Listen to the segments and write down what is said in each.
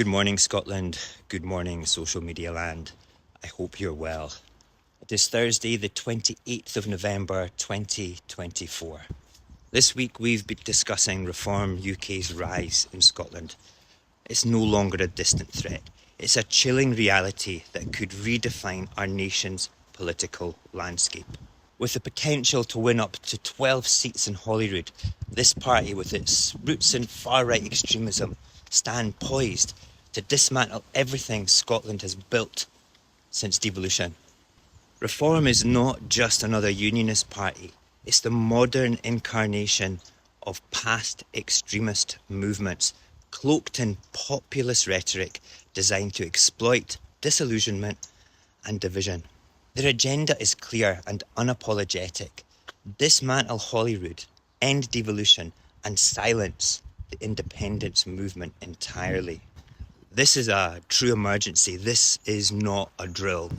Good morning, Scotland. Good morning, social media land. I hope you're well. It is Thursday, the 28th of November, 2024. This week we've been discussing Reform UK's rise in Scotland. It's no longer a distant threat. It's a chilling reality that could redefine our nation's political landscape. With the potential to win up to 12 seats in Holyrood, this party, with its roots in far-right extremism, stand poised to dismantle everything Scotland has built since devolution. Reform is not just another unionist party, it's the modern incarnation of past extremist movements, cloaked in populist rhetoric designed to exploit disillusionment and division. Their agenda is clear and unapologetic: dismantle Holyrood, end devolution, and silence the independence movement entirely. This is a true emergency. This is not a drill.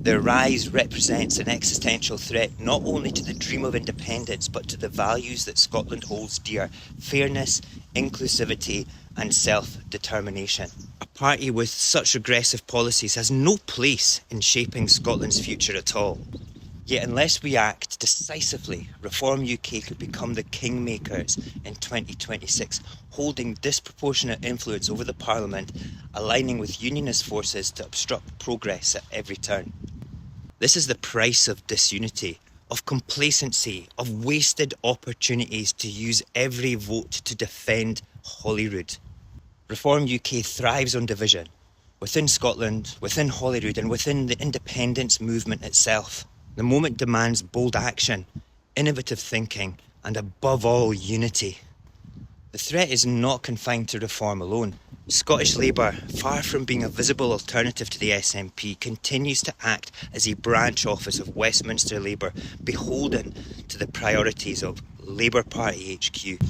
Their rise represents an existential threat not only to the dream of independence but to the values that Scotland holds dear: fairness, inclusivity and self-determination. A party with such regressive policies has no place in shaping Scotland's future at all. Yet unless we act decisively, Reform UK could become the kingmakers in 2026, holding disproportionate influence over the Parliament, aligning with unionist forces to obstruct progress at every turn. This is the price of disunity, of complacency, of wasted opportunities to use every vote to defend Holyrood. Reform UK thrives on division, within Scotland, within Holyrood and within the independence movement itself. The moment demands bold action, innovative thinking, and above all, unity. The threat is not confined to Reform alone. Scottish Labour, far from being a visible alternative to the SNP, continues to act as a branch office of Westminster Labour, beholden to the priorities of Labour Party HQ.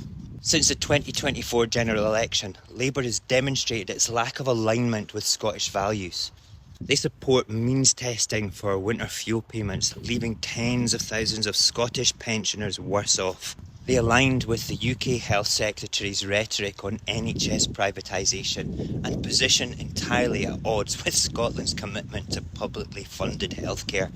Since the 2024 general election, Labour has demonstrated its lack of alignment with Scottish values. They support means testing for winter fuel payments, leaving tens of thousands of Scottish pensioners worse off. They aligned with the UK Health Secretary's rhetoric on NHS privatisation and position entirely at odds with Scotland's commitment to publicly funded healthcare.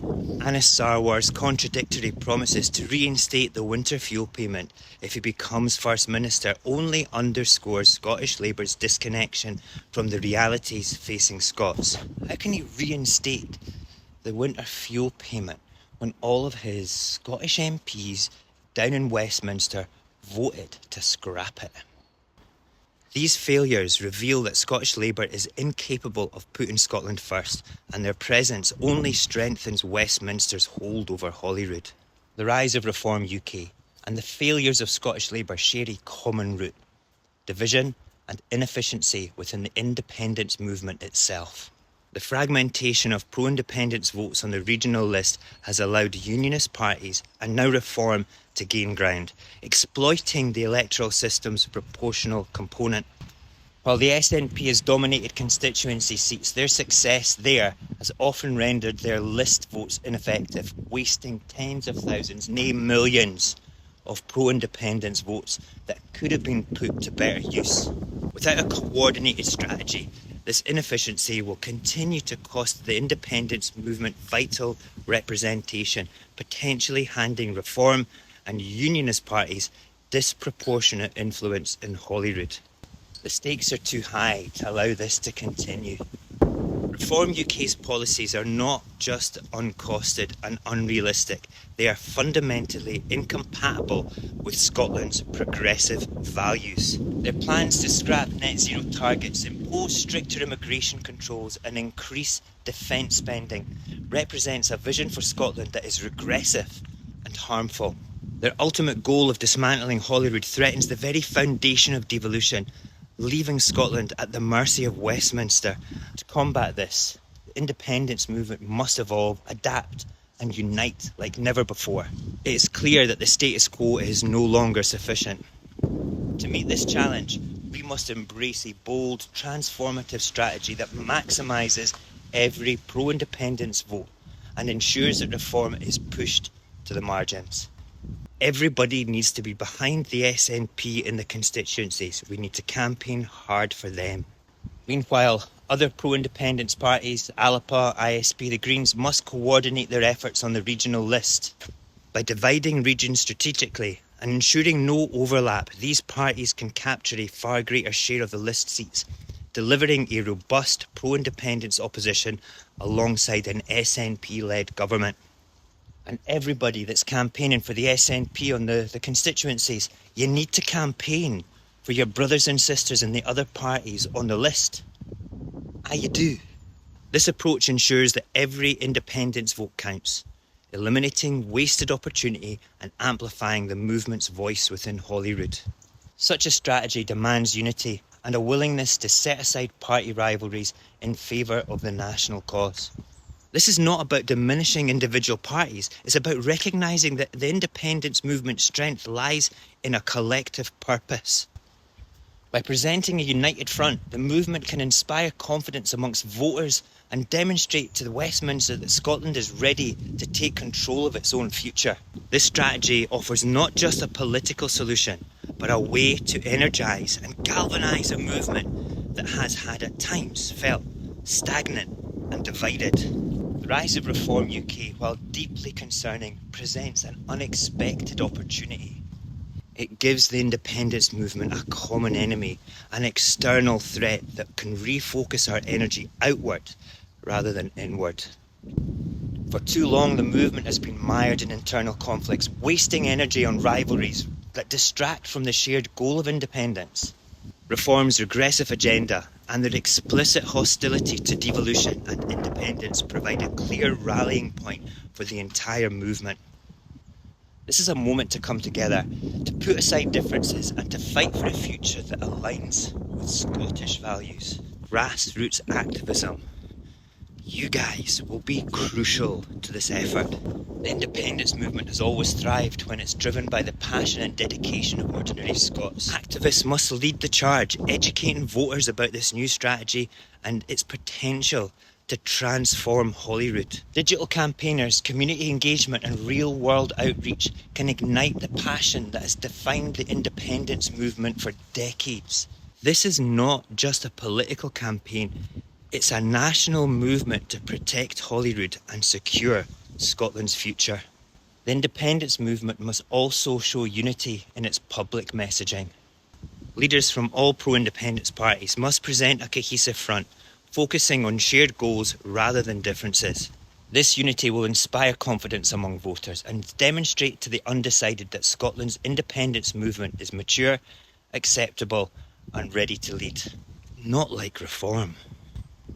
Anas Sarwar's contradictory promises to reinstate the winter fuel payment if he becomes First Minister only underscores Scottish Labour's disconnection from the realities facing Scots. How can he reinstate the winter fuel payment when all of his Scottish MPs down in Westminster voted to scrap it? These failures reveal that Scottish Labour is incapable of putting Scotland first, and their presence only strengthens Westminster's hold over Holyrood. The rise of Reform UK and the failures of Scottish Labour share a common root: division and inefficiency within the independence movement itself. The fragmentation of pro-independence votes on the regional list has allowed unionist parties, and now Reform, to gain ground, exploiting the electoral system's proportional component. While the SNP has dominated constituency seats, their success there has often rendered their list votes ineffective, wasting tens of thousands, nay millions, of pro-independence votes that could have been put to better use. Without a coordinated strategy, this inefficiency will continue to cost the independence movement vital representation, potentially handing Reform and unionist parties disproportionate influence in Holyrood. The stakes are too high to allow this to continue. Reform UK's policies are not just uncosted and unrealistic, they are fundamentally incompatible with Scotland's progressive values. Their plans to scrap net zero targets, impose stricter immigration controls and increase defence spending represents a vision for Scotland that is regressive and harmful. Their ultimate goal of dismantling Holyrood threatens the very foundation of devolution, leaving Scotland at the mercy of Westminster. To combat this, the independence movement must evolve, adapt and unite like never before. It is clear that the status quo is no longer sufficient. To meet this challenge, we must embrace a bold, transformative strategy that maximises every pro-independence vote and ensures that Reform is pushed to the margins. Everybody needs to be behind the SNP in the constituencies. We need to campaign hard for them. Meanwhile, other pro-independence parties, ALAPA, ISP, the Greens, must coordinate their efforts on the regional list. By dividing regions strategically and ensuring no overlap, these parties can capture a far greater share of the list seats, delivering a robust pro-independence opposition alongside an SNP-led government. And everybody that's campaigning for the SNP on the constituencies, you need to campaign for your brothers and sisters in the other parties on the list. You do. This approach ensures that every independence vote counts, eliminating wasted opportunity and amplifying the movement's voice within Holyrood. Such a strategy demands unity and a willingness to set aside party rivalries in favour of the national cause. This is not about diminishing individual parties, it's about recognising that the independence movement's strength lies in a collective purpose. By presenting a united front, the movement can inspire confidence amongst voters and demonstrate to the Westminster that Scotland is ready to take control of its own future. This strategy offers not just a political solution, but a way to energise and galvanise a movement that has had at times felt stagnant and divided. The rise of Reform UK, while deeply concerning, presents an unexpected opportunity. It gives the independence movement a common enemy, an external threat that can refocus our energy outward rather than inward. For too long, the movement has been mired in internal conflicts, wasting energy on rivalries that distract from the shared goal of independence. Reform's regressive agenda and their explicit hostility to devolution and independence provide a clear rallying point for the entire movement. This is a moment to come together, to put aside differences and to fight for a future that aligns with Scottish values. Grassroots activism. You guys will be crucial to this effort. The independence movement has always thrived when it's driven by the passion and dedication of ordinary Scots. Activists must lead the charge, educating voters about this new strategy and its potential to transform Holyrood. Digital campaigners, community engagement and real-world outreach can ignite the passion that has defined the independence movement for decades. This is not just a political campaign, it's a national movement to protect Holyrood and secure Scotland's future. The independence movement must also show unity in its public messaging. Leaders from all pro-independence parties must present a cohesive front, focusing on shared goals rather than differences. This unity will inspire confidence among voters and demonstrate to the undecided that Scotland's independence movement is mature, acceptable and ready to lead. Not like Reform.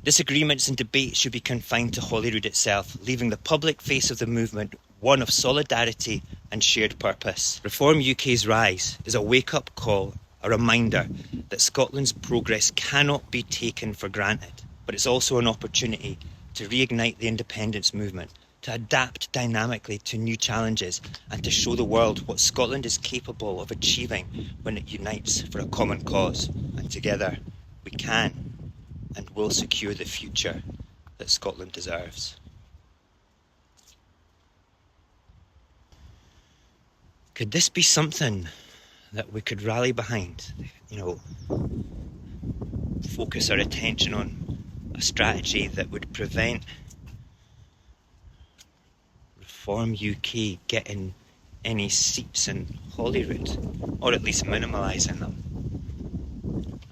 Disagreements and debates should be confined to Holyrood itself, leaving the public face of the movement one of solidarity and shared purpose. Reform UK's rise is a wake-up call, a reminder that Scotland's progress cannot be taken for granted, but it's also an opportunity to reignite the independence movement, to adapt dynamically to new challenges and to show the world what Scotland is capable of achieving when it unites for a common cause. And together we can and will secure the future that Scotland deserves. Could this be something that we could rally behind? Focus our attention on a strategy that would prevent Reform UK getting any seats in Holyrood, or at least minimalising them.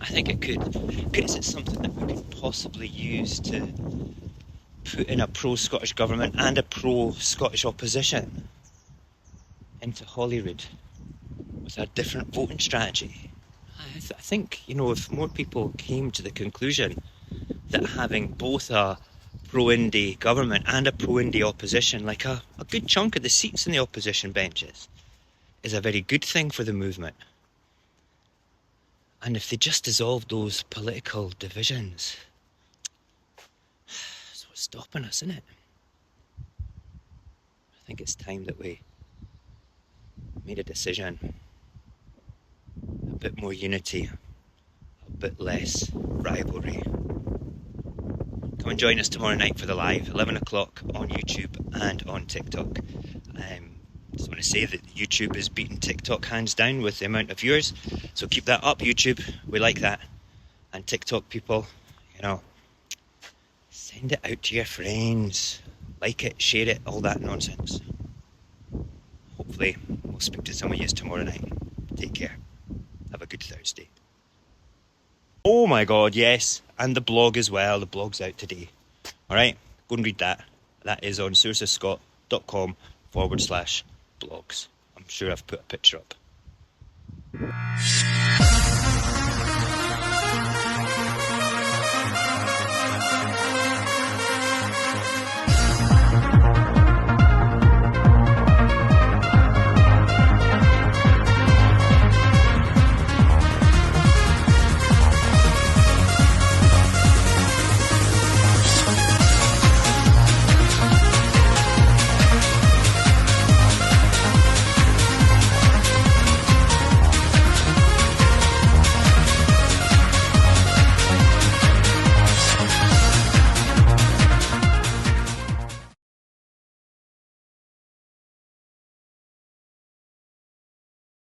I think it could. Is it something that we could possibly use to put in a pro-Scottish government and a pro-Scottish opposition into Holyrood with a different voting strategy? I think, if more people came to the conclusion that having both a pro-Indy government and a pro-Indy opposition, like a good chunk of the seats in the opposition benches, is a very good thing for the movement. And if they just dissolve those political divisions, that's what's stopping us, isn't it? I think it's time that we made a decision. A bit more unity, a bit less rivalry. Come and join us tomorrow night for the live, 11 o'clock on YouTube and on TikTok. Just want to say that YouTube is beating TikTok hands down with the amount of viewers, so keep that up, YouTube. We like that. And TikTok people, send it out to your friends. Like it, share it, all that nonsense. Hopefully, we'll speak to some of you tomorrow night. Take care. Have a good Thursday. Oh my God, yes. And the blog as well. The blog's out today. All right, go and read that. That is on saorsascott.com/blogs. I'm sure I've put a picture up.